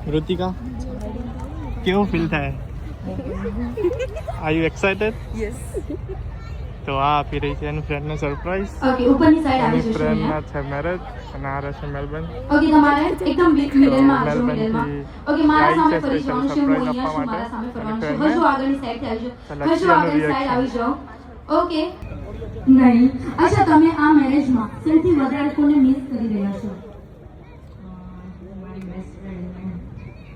ऋतिका કેવું ફીલ થાય? Are you excited? Yes. તો આ આપી રહી છે એની ફ્રેન્ડને સરપ્રાઈઝ. ઓકે ઉપરની સાઈડ આવી જશો ફ્રેન્ડના છે મેરેજ અને આ રહેશે મેલબર્ન. ઓકે તમારે એકદમ મિડલમાં આવજો મિડલમાં. ઓકે મારા સામે ફરી જવાનું છે, હું અહીંયા છું, મારા સામે ફરવાનું છે. હજુ આગળની સાઈડ આવજો, હજુ આગળની સાઈડ આવી જાઓ. ઓકે નહીં. અચ્છા તમે આ મેરેજમાં સૌથી વધારે કોને મિસ કરી રહ્યા છો? મારી બેસ્ટ ફ્રેન્ડ.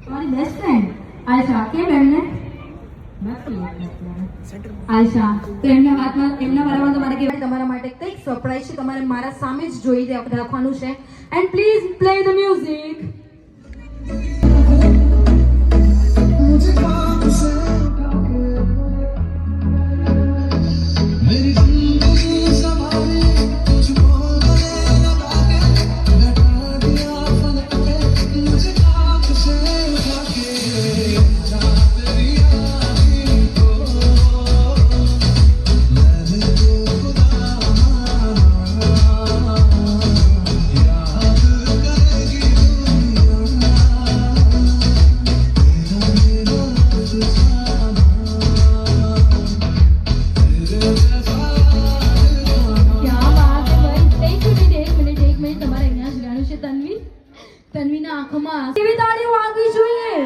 તમારી બેસ્ટ ફ્રેન્ડ? અચ્છા કેમ એમને? આશા તો એમના બારામાં તમારે કહેવાય તમારા માટે કંઈક સરપ્રાઈઝ છે, તમારે મારા સામે જ જોઈ રાખવાનું છે. And please play the music. તન્વીના આંખોમાં કેવી તાળી વાગવી જોઈએ.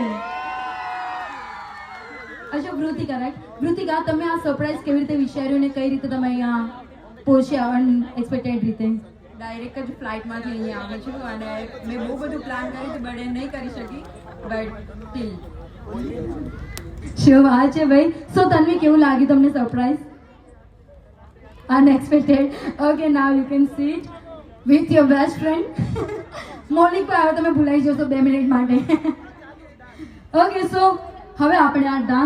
અચ્છા વૃતિકા રાઈટ. વૃતિકા તમે આ સરપ્રાઈઝ કેવી રીતે વિચાર્યું ને કઈ રીતે તમે અહીંયા પહોંચ્યા અનએક્સપેક્ટેડ રીતે? ડાયરેક્ટ જ ફ્લાઇટમાંથી અહીંયા આવું છું અને મેં બહુ બધું પ્લાન કર્યું હતું બટ એ નહીં કરી શકી. બટ સ્ટીલ શું વાત છે ભાઈ. સો તન્વી કેવું લાગ્યું તમને surprise? Unexpected. Okay now you can seat with your best friend. Morning પર આવ્યો તમે ભૂલાઈ જશો 2 મિનિટ માટે. ઓકે સો હવે આપણે આ ડાન્સ